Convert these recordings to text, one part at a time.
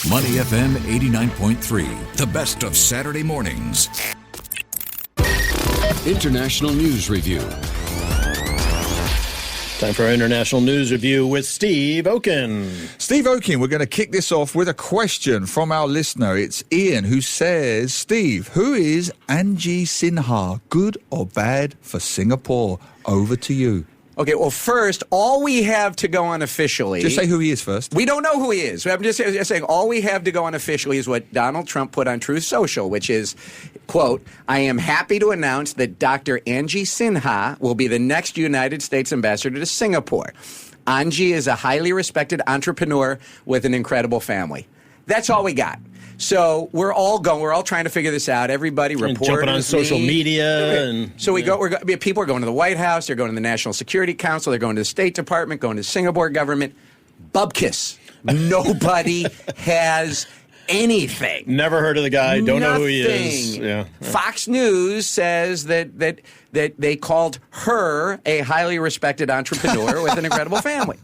Money FM 89.3, the best of Saturday mornings. International News Review. Time for our International News Review with Steve Okun. Steve Okun, we're going to kick this off with a question from our listener. It's Ian who says, Steve, who is Angie Sinha? Good or bad for Singapore? Over to you. Okay, well, first, all we have to go on officially... Just say who he is first. We don't know who he is. I'm just saying all we have to go on officially is what Donald Trump put on Truth Social, which is, quote, I am happy to announce that Dr. Angie Sinha will be the next United States ambassador to Singapore. Angie is a highly respected entrepreneur with an incredible family. That's all we got. So we're all trying to figure this out. Everybody reporting jumping on social media, and so people are going to the White House, they're going to the National Security Council, they're going to the State Department, going to the Singapore government. Bubkiss. Nobody has anything. Never heard of the guy. Don't know who he is. Yeah. Fox News says that they called her a highly respected entrepreneur with an incredible family.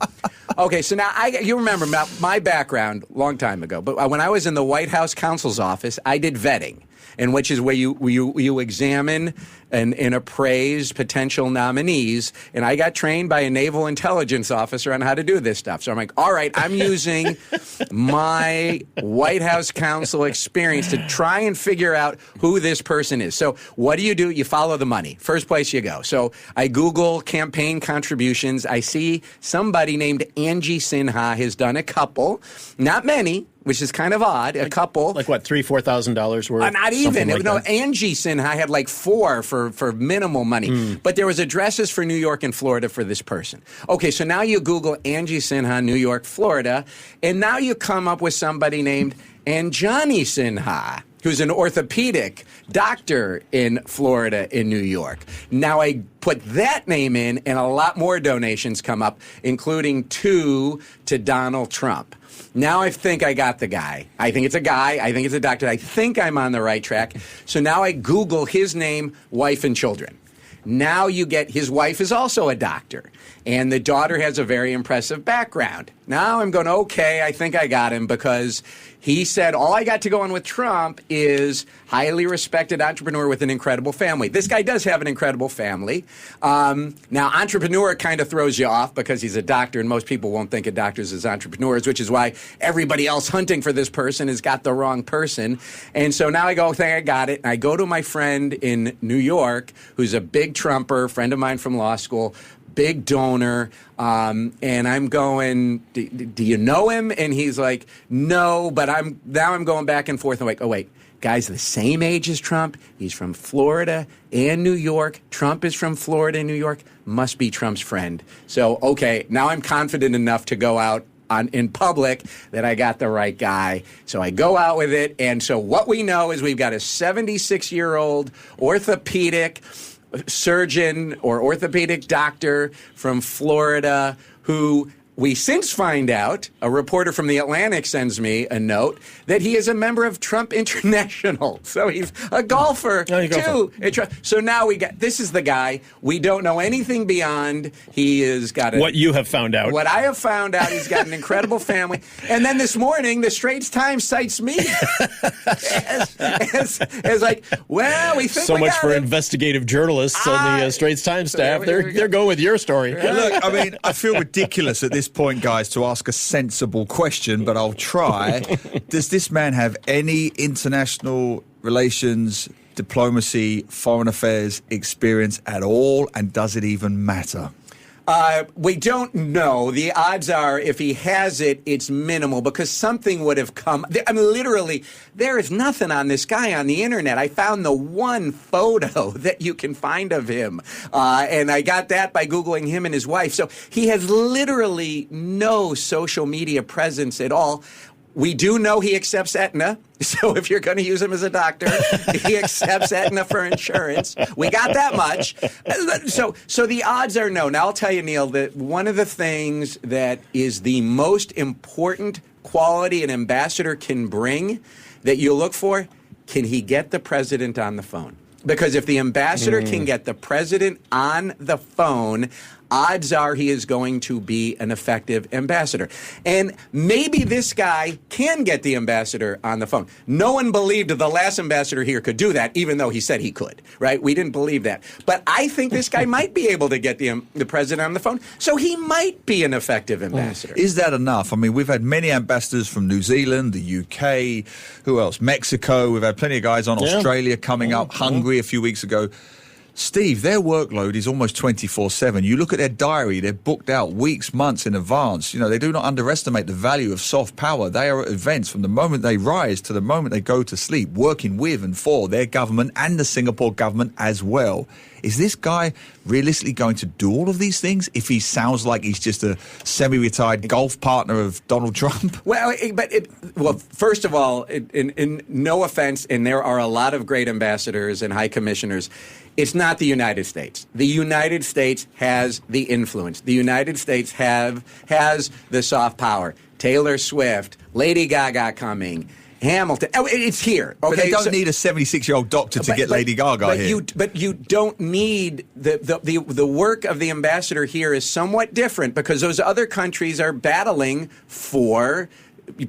Okay, so now you remember my background long time ago, but when I was in the White House counsel's office, I did vetting, and which is where you examine and appraise potential nominees, and I got trained by a naval intelligence officer on how to do this stuff. So I'm like, all right, I'm using my White House counsel experience to try and figure out who this person is. So what do? You follow the money. First place you go. So I Google campaign contributions. I see somebody named Angie Sinha has done a couple, not many, which is kind of odd. A couple, like what, $3,000-$4,000 worth? Not even. Like no, Angie Sinha had like 4 for minimal money, but there was addresses for New York and Florida for this person. Okay, so now you Google Angie Sinha, New York, Florida, and now you come up with somebody named Anjani Sinha, who's an orthopedic doctor in Florida, in New York. Now I put that name in, and a lot more donations come up, including 2 to Donald Trump. Now I think I got the guy. I think it's a guy. I think it's a doctor. I think I'm on the right track. So now I Google his name, wife, and children. Now you get his wife is also a doctor, and the daughter has a very impressive background. Now I'm going, okay, I think I got him, because he said all I got to go on with Trump is highly respected entrepreneur with an incredible family. This guy does have an incredible family. Now, entrepreneur kind of throws you off because he's a doctor, and most people won't think of doctors as entrepreneurs, which is why everybody else hunting for this person has got the wrong person. And so now I go, I got it. And I go to my friend in New York, who's a big Trumper, friend of mine from law school, big donor, and I'm going, do you know him? And he's like, no, but I'm going back and forth. I'm like, oh, wait, guy's the same age as Trump. He's from Florida and New York. Trump is from Florida and New York. Must be Trump's friend. So, okay, now I'm confident enough to go out in public that I got the right guy. So I go out with it. And so what we know is we've got a 76-year-old orthopedic surgeon or orthopedic doctor from Florida who we since find out, a reporter from The Atlantic sends me a note, that he is a member of Trump International. So he's a golfer, too. So now this is the guy. We don't know anything beyond. He has got what you have found out. What I have found out, he's got an incredible family. And then this morning, the Straits Times cites me as like, well, we think so we much got for him. Investigative journalists on the Straits Times staff. They're going with your story. Look, I mean, I feel ridiculous at this point, guys, to ask a sensible question, but I'll try. Does this man have any international relations, diplomacy, foreign affairs experience at all? And does it even matter? We don't know. The odds are, if he has it, it's minimal, because something would have come. I mean, literally, there is nothing on this guy on the internet. I found the one photo that you can find of him, and I got that by Googling him and his wife. So he has literally no social media presence at all. We do know he accepts Aetna, so if you're going to use him as a doctor, he accepts Aetna for insurance. We got that much. So the odds are no. Now, I'll tell you, Neil, that one of the things that is the most important quality an ambassador can bring that you look for, can he get the president on the phone? Because if the ambassador can get the president on the phone, odds are he is going to be an effective ambassador. And maybe this guy can get the ambassador on the phone. No one believed the last ambassador here could do that, even though he said he could, right? We didn't believe that. But I think this guy might be able to get the president on the phone, so he might be an effective ambassador. Is that enough? I mean, we've had many ambassadors from New Zealand, the UK, who else? Mexico. We've had plenty of guys on. Australia coming up, Hungary a few weeks ago. Steve, their workload is almost 24/7. You look at their diary, they're booked out weeks, months in advance. You know, they do not underestimate the value of soft power. They are at events from the moment they rise to the moment they go to sleep, working with and for their government and the Singapore government as well. Is this guy realistically going to do all of these things if he sounds like he's just a semi-retired golf partner of Donald Trump? Well, first of all, in no offense, and there are a lot of great ambassadors and high commissioners, it's not the United States. The United States has the influence. The United States has the soft power. Taylor Swift, Lady Gaga coming, Hamilton. Oh, it's here. Okay? But they don't need a 76-year-old doctor to get Lady Gaga here. But you don't need the work of the ambassador here is somewhat different because those other countries are battling for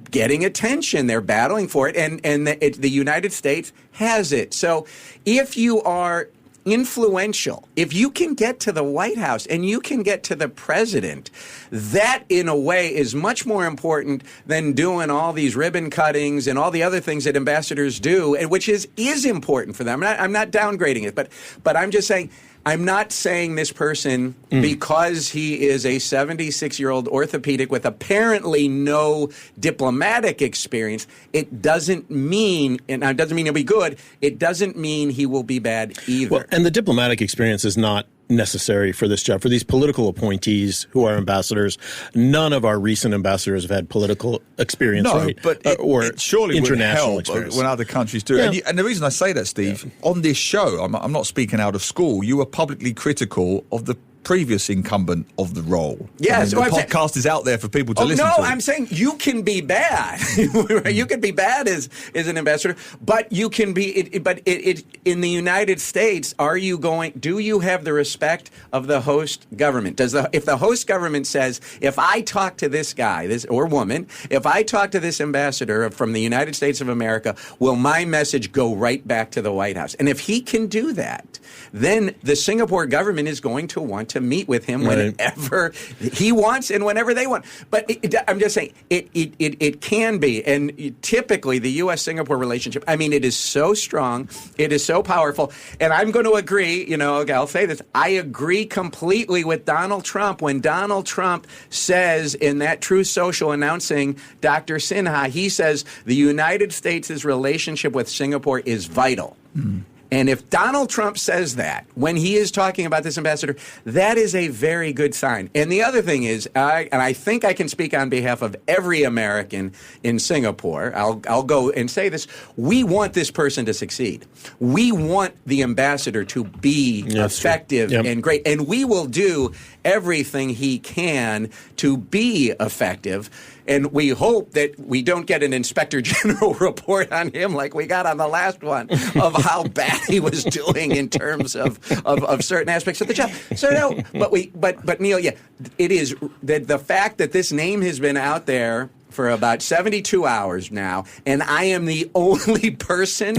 getting attention. They're battling for it, and the United States has it. So if you are influential, if you can get to the White House and you can get to the president, that in a way is much more important than doing all these ribbon cuttings and all the other things that ambassadors do, and which is important for them. I'm not downgrading it, but I'm just saying, I'm not saying this person, because he is a 76-year-old orthopedic with apparently no diplomatic experience, it doesn't mean, and it doesn't mean he'll be good, it doesn't mean he will be bad either. Well, and the diplomatic experience is not necessary for this job. For these political appointees who are ambassadors, none of our recent ambassadors have had political experience, right? But it surely international would help experience when other countries do. Yeah. And the reason I say that, Steve, on this show, I'm not speaking out of school, you were publicly critical of the previous incumbent of the role. Yes. I mean, the podcast is out there for people to listen to. No, I'm saying you can be bad. You can be bad as an ambassador, but you can be. In the United States, do you have the respect of the host government? If the host government says, if I talk to this guy, or woman, if I talk to this ambassador from the United States of America, will my message go right back to the White House? And if he can do that, then the Singapore government is going to want to meet with him whenever he wants and whenever they want. But I'm just saying, it can be. And typically, the U.S.-Singapore relationship, I mean, it is so strong. It is so powerful. And I'm going to agree, I'll say this, I agree completely with Donald Trump. When Donald Trump says in that Truth Social announcing Dr. Sinha, he says the United States' relationship with Singapore is vital. And if Donald Trump says that when he is talking about this ambassador, that is a very good sign. And the other thing is, and I think I can speak on behalf of every American in Singapore, I'll go and say this, we want this person to succeed. We want the ambassador to be effective and great. And we will do everything he can to be effective. And we hope that we don't get an inspector general report on him like we got on the last one of how bad he was doing in terms of certain aspects of the job. So no, but Neil, it is the fact that this name has been out there for about 72 hours now, and I am the only person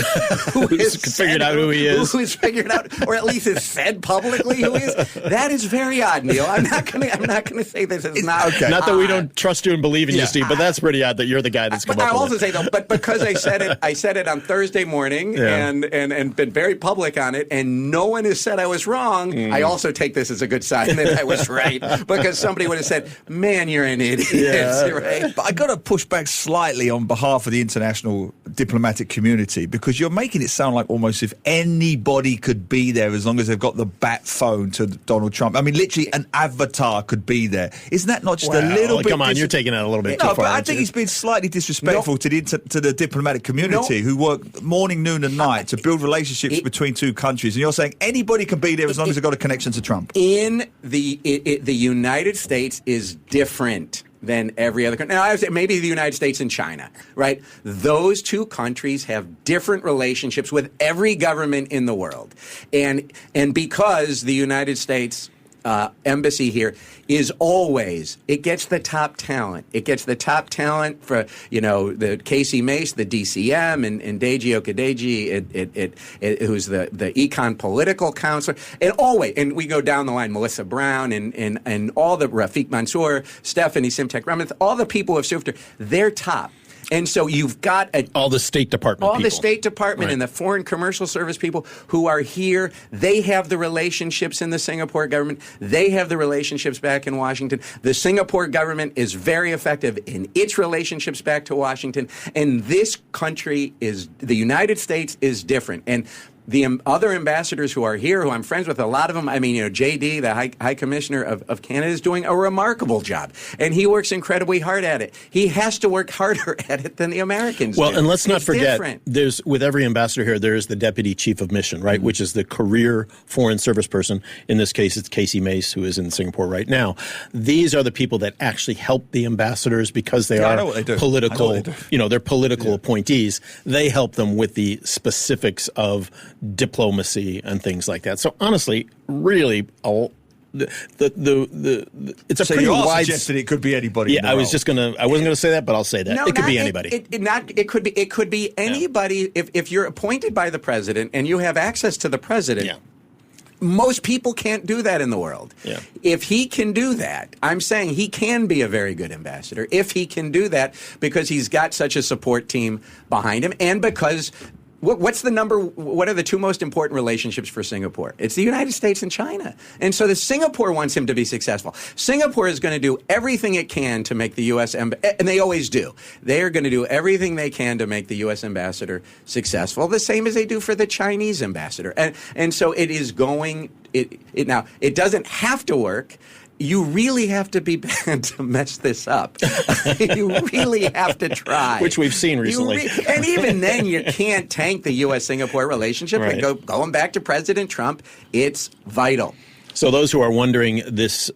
who has figured out who he is. Who has figured out, or at least has said publicly who he is. That is very odd, Neil. I'm not gonna say this is not okay. Not that we don't trust you and believe in you, Steve, but that's pretty odd that you're the guy that's come up with it. I'll also say though, but because I said it on Thursday morning and been very public on it, and no one has said I was wrong. I also take this as a good sign that I was right, because somebody would have said, "Man, you're an idiot." Right? But I got to push back slightly on behalf of the international diplomatic community, because you're making it sound like almost if anybody could be there as long as they've got the bat phone to Donald Trump. I mean, literally an avatar could be there. Isn't that not just a little bit? Come on, you're taking it a little bit too far. No, but I think he's been slightly disrespectful to the diplomatic community who work morning, noon, and night to build relationships between two countries. And you're saying anybody can be there as long as they've got a connection to Trump. In the United States is different than every other country. Now, I would say maybe the United States and China, right? Those two countries have different relationships with every government in the world. And because the United States embassy here is always, it gets the top talent. It gets the top talent for, the Casey Mace, the DCM, and Deji Okadeji, who's the econ political counselor. And we go down the line, Melissa Brown and all the Rafiq Mansour, Stephanie Simtek Ramath, all the people of Sufter, they're top. And so you've got all the State Department people. The State Department and the Foreign Commercial Service people who are here. They have the relationships in the Singapore government. They have the relationships back in Washington. The Singapore government is very effective in its relationships back to Washington. And this country the United States is different. And the other ambassadors who are here, who I'm friends with, a lot of them, JD, the High Commissioner of Canada, is doing a remarkable job. And he works incredibly hard at it. He has to work harder at it than the Americans do. And let's not forget, different. with every ambassador here, there is the Deputy Chief of Mission, right, which is the career foreign service person. In this case, it's Casey Mace, who is in Singapore right now. These are the people that actually help the ambassadors because they are political, they're political appointees. They help them with the specifics of diplomacy and things like that. So honestly, really, it's a pretty wide. Suggested it could be anybody. Yeah, I wasn't going to say that, but I'll say that it could be anybody. It could be anybody. If you're appointed by the president and you have access to the president. Yeah. Most people can't do that in the world. Yeah. If he can do that, I'm saying he can be a very good ambassador. If he can do that because he's got such a support team behind him and because what are the two most important relationships for Singapore? It's the United States and China. And so Singapore wants him to be successful. Singapore is going to do everything it can to make the U.S. and they always do. They are going to do everything they can to make the U.S. ambassador successful, the same as they do for the Chinese ambassador. And so it is going, now, it doesn't have to work. You really have to be bad to mess this up. You really have to try. Which we've seen recently. And even then, you can't tank the U.S.-Singapore relationship. Right. And going back to President Trump, it's vital. So those who are wondering, this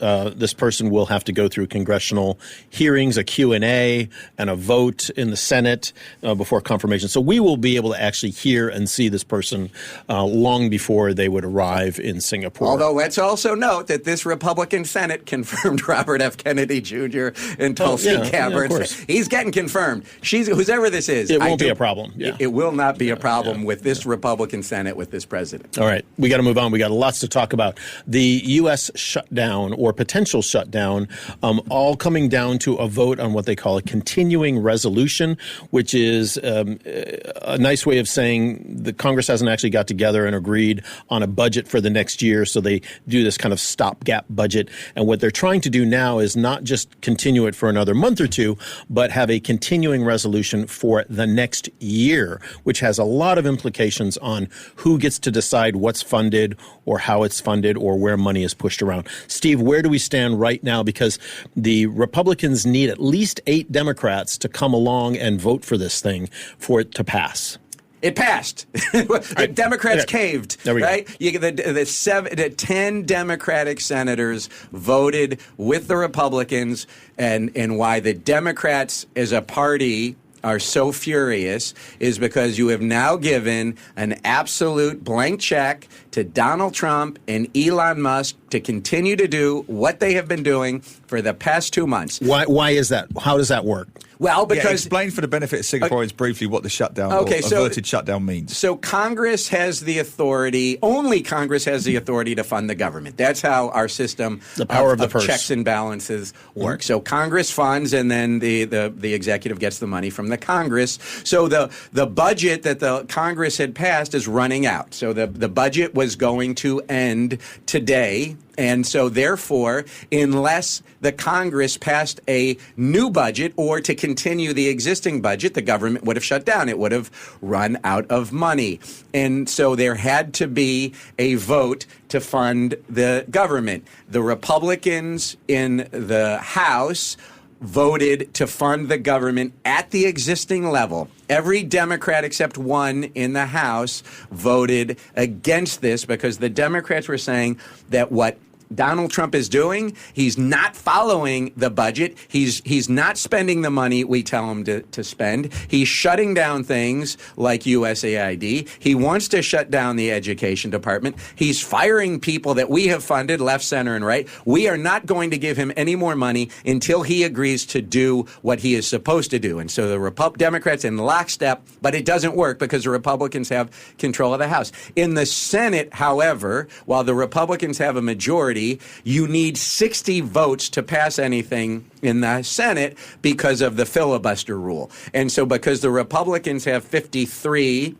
person will have to go through congressional hearings, a Q&A, and a vote in the Senate before confirmation. So we will be able to actually hear and see this person long before they would arrive in Singapore. Although let's also note that this Republican Senate confirmed Robert F. Kennedy Jr. and Tulsi Gabbard. He's getting confirmed. Whoever this is. It won't be a problem. Yeah. It will not be a problem with this Republican Senate, with this president. All right. We got to move on. We got lots to talk about. The U.S. shutdown or potential shutdown, all coming down to a vote on what they call a continuing resolution, which is a nice way of saying the Congress hasn't actually got together and agreed on a budget for the next year. So they do this kind of stopgap budget. And what they're trying to do now is not just continue it for another month or two, but have a continuing resolution for the next year, which has a lot of implications on who gets to decide what's funded or how it's funded or where money is pushed around. Steve, where do we stand right now? Because the Republicans need at least 8 Democrats to come along and vote for this thing for it to pass. It passed. The Democrats caved, right? The 10 Democratic senators voted with the Republicans, and why the Democrats as a party are so furious is because you have now given an absolute blank check to Donald Trump and Elon Musk to continue to do what they have been doing for the past 2 months. Why is that? How does that work? Well, because explain for the benefit of Singaporeans briefly what the shutdown or averted shutdown means. So Congress has the authority, only Congress has the authority to fund the government. That's how our system of checks and balances work. So Congress funds, and then the executive gets the money from the Congress. So the budget that the Congress had passed is running out. So the budget was going to end today. And so, therefore, unless the Congress passed a new budget or to continue the existing budget, the government would have shut down. It would have run out of money. And so there had to be a vote to fund the government. The Republicans in the House voted to fund the government at the existing level. Every Democrat except one in the House voted against this because the Democrats were saying that what Donald Trump is doing, he's not following the budget. He's not spending the money we tell him to spend. He's shutting down things like USAID. He wants to shut down the education department. He's firing people that we have funded, left, center, and right. We are not going to give him any more money until he agrees to do what he is supposed to do. And so the Democrats in lockstep, but it doesn't work because the Republicans have control of the House. In the Senate, however, while the Republicans have a majority, you need 60 votes to pass anything in the Senate because of the filibuster rule. And so because the Republicans have 53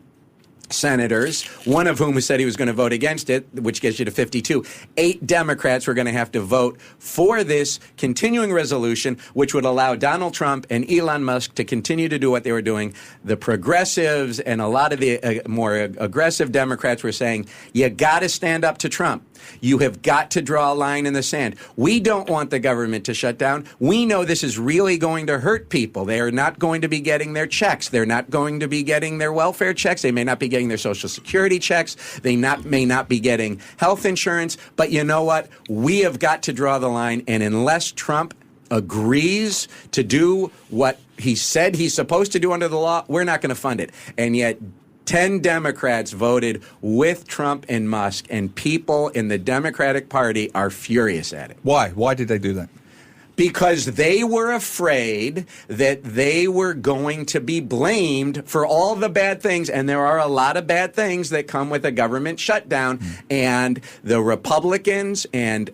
senators, one of whom said he was going to vote against it, which gets you to 52. 8 Democrats were going to have to vote for this continuing resolution, which would allow Donald Trump and Elon Musk to continue to do what they were doing. The progressives and a lot of the more aggressive Democrats were saying, you got to stand up to Trump. You have got to draw a line in the sand. We don't want the government to shut down. We know this is really going to hurt people. They are not going to be getting their checks. They're not going to be getting their welfare checks. They may not be getting their Social Security checks. They may not be getting health insurance. But you know what? We have got to draw the line. And unless Trump agrees to do what he said he's supposed to do under the law, we're not going to fund it. And yet 10 Democrats voted with Trump and Musk, and people in the Democratic Party are furious at it. Why? Why did they do that? Because they were afraid that they were going to be blamed for all the bad things, and there are a lot of bad things that come with a government shutdown, and the Republicans and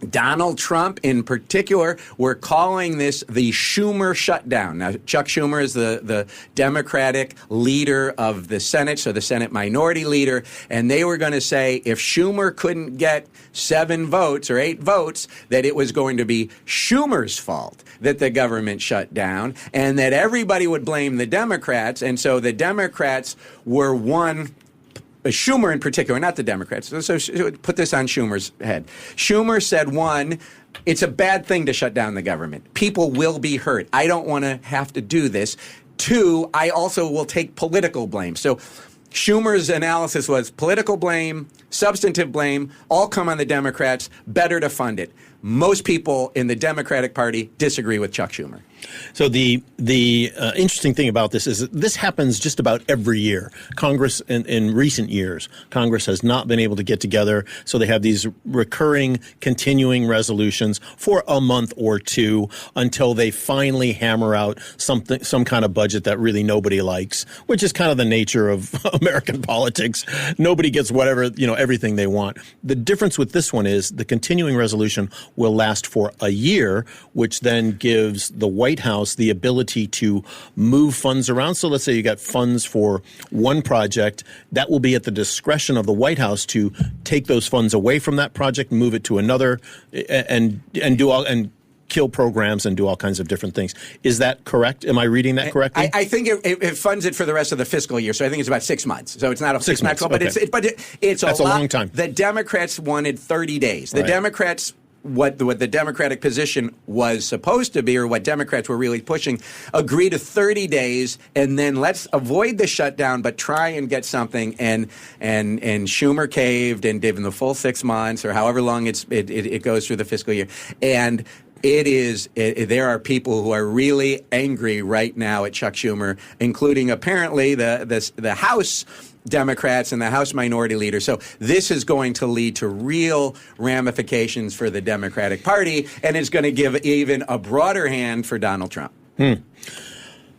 Donald Trump in particular were calling this the Schumer shutdown. Now, Chuck Schumer is the Democratic leader of the Senate, so the Senate minority leader, and they were going to say if Schumer couldn't get 7 votes or 8 votes, that it was going to be Schumer's fault that the government shut down, and that everybody would blame the Democrats, and so the Democrats were Schumer in particular, not the Democrats. So put this on Schumer's head. Schumer said, 1, it's a bad thing to shut down the government. People will be hurt. I don't want to have to do this. 2, I also will take political blame. So Schumer's analysis was political blame, substantive blame, all come on the Democrats, better to fund it. Most people in the Democratic Party disagree with Chuck Schumer. So the interesting thing about this is that this happens just about every year. Congress, in recent years, Congress has not been able to get together, so they have these recurring, continuing resolutions for a month or two until they finally hammer out some kind of budget that really nobody likes, which is kind of the nature of American politics. Nobody gets everything they want. The difference with this one is the continuing resolution will last for a year, which then gives the White House the ability to move funds around. So let's say you got funds for one project, that will be at the discretion of the White House to take those funds away from that project, move it to another, and kill programs and do all kinds of different things. Is that correct? Am I reading that correctly? I think it funds it for the rest of the fiscal year, so I think it's about 6 months. So it's not a 6 months, but okay. It's That's a long time. The Democrats wanted 30 days. The Right. Democrats. What the Democratic position was supposed to be, or what Democrats were really pushing, agree to 30 days, and then let's avoid the shutdown, but try and get something. And Schumer caved and did in the full 6 months, or however long it goes through the fiscal year. And there are people who are really angry right now at Chuck Schumer, including apparently the House Democrats and the House Minority Leader. So this is going to lead to real ramifications for the Democratic Party, and it's going to give even a broader hand for Donald Trump.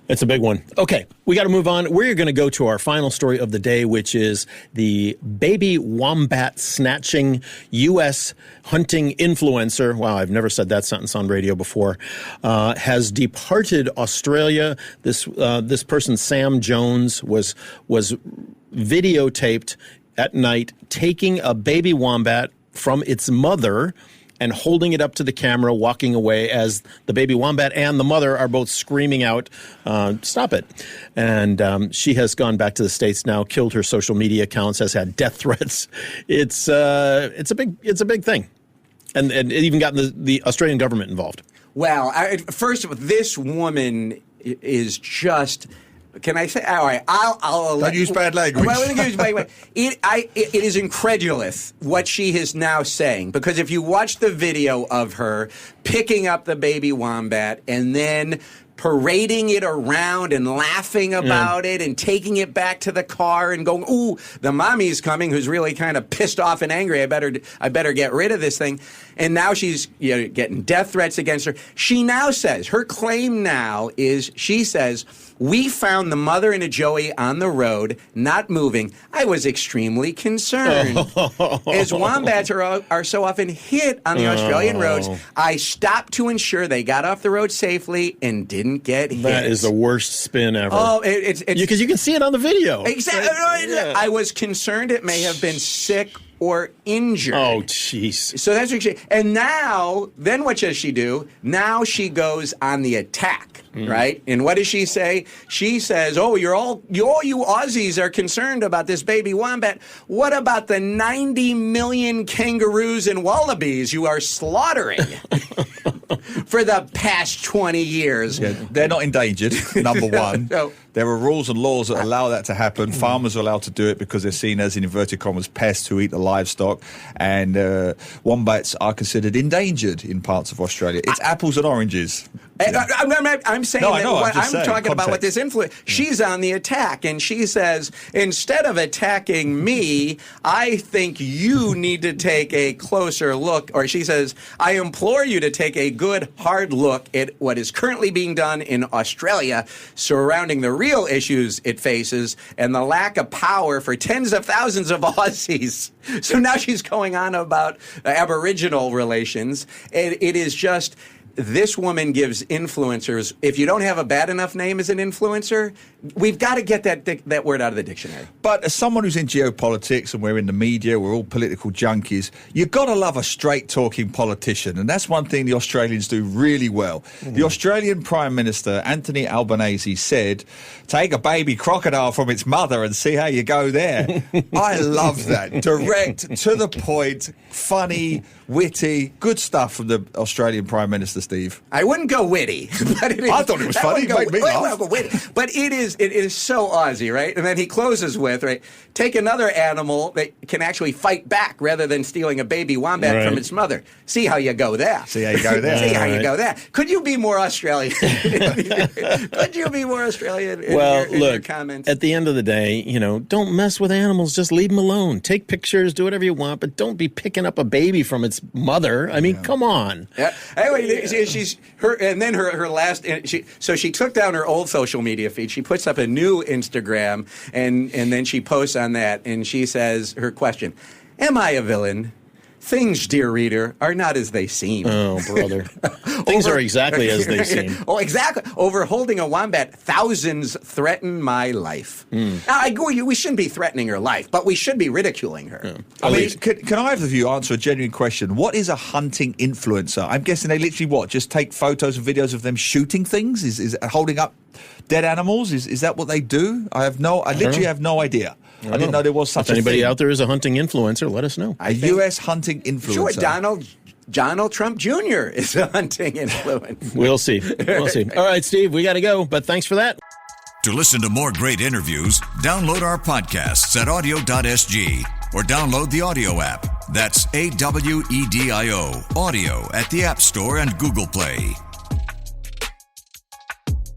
It's a big one. Okay, we got to move on. We're going to go to our final story of the day, which is the baby wombat snatching U.S. hunting influencer. Wow, I've never said that sentence on radio before. Has departed Australia. This person, Sam Jones, was videotaped at night taking a baby wombat from its mother and holding it up to the camera, walking away as the baby wombat and the mother are both screaming out, stop it. And she has gone back to the States now, killed her social media accounts, has had death threats. It's a big thing. And it even got the Australian government involved. Well, first of all, this woman is just Can I say? All right, I'll Don't use bad language. Well, let me use bad language. It is incredulous what she is now saying, because if you watch the video of her picking up the baby wombat and then parading it around and laughing about it and taking it back to the car and going, ooh, the mommy's coming, who's really kind of pissed off and angry. I better get rid of this thing. And now she's getting death threats against her. She now says, her claim now is, she says, we found the mother and a Joey on the road, not moving. I was extremely concerned. As wombats are so often hit on the Australian roads, I stopped to ensure they got off the road safely and didn't get hit. That is the worst spin ever. Oh, it's because you can see it on the video. Exactly. Yeah. I was concerned it may have been sick or injured. Oh, jeez. So that's what she. And now, then what does she do? Now she goes on the attack, right? And what does she say? She says, "Oh, you Aussies are concerned about this baby wombat. What about the 90 million kangaroos and wallabies you are slaughtering for the past 20 years?" Yeah, they're not endangered, number one. No. There are rules and laws that allow that to happen. Farmers are allowed to do it because they're seen as, in inverted commas, pests who eat the livestock. And wombats are considered endangered in parts of Australia. It's apples and oranges. I'm saying No, I know, that I'm I'm talking about what context. this influence. She's on the attack, and she says, instead of attacking me, I think you need to take a closer look. Or she says, I implore you to take a good, hard look at what is currently being done in Australia surrounding the real issues it faces and the lack of power for tens of thousands of Aussies. So now she's going on about Aboriginal relations. It is just... This woman gives influencers, if you don't have a bad enough name as an influencer, we've got to get that word out of the dictionary. But as someone who's in geopolitics, and we're in the media, we're all political junkies, you've got to love a straight-talking politician. And that's one thing the Australians do really well. The Australian Prime Minister, Anthony Albanese, said, take a baby crocodile from its mother and see how you go there. I love that. Direct, to the point, funny, witty, good stuff from the Australian Prime Minister, Steve. I wouldn't go witty. But I thought it was funny. It made me laugh. But it is so Aussie, right? And then he closes with, right, take another animal that can actually fight back rather than stealing a baby wombat from its mother. See how you go there. See how you go there. See how you go there. Could you be more Australian? Could you be more Australian in your comments? At the end of the day, don't mess with animals. Just leave them alone. Take pictures, do whatever you want, but don't be picking up a baby from its mother. I mean, come on. Yeah. Anyway, she's her, and then her last. So she took down her old social media feed. She puts up a new Instagram, and then she posts on that, and she says her question: am I a villain? Things, dear reader, are not as they seem. Oh, brother. Things are exactly as they seem. Oh, exactly. Over holding a wombat, thousands threaten my life. Now, I agree, we shouldn't be threatening her life, but we should be ridiculing her. Yeah. I mean, can either of you answer a genuine question? What is a hunting influencer? I'm guessing they literally just take photos and videos of them shooting things? Is holding up dead animals? Is that what they do? I literally have no idea. I didn't know there was such a thing. If anybody out there is a hunting influencer, let us know. A U.S. hunting influencer. Sure, Donald Trump Jr. is a hunting influence. We'll see. All right, Steve, we got to go, but thanks for that. To listen to more great interviews, download our podcasts at audio.sg or download the audio app. That's AWEDIO, audio at the App Store and Google Play.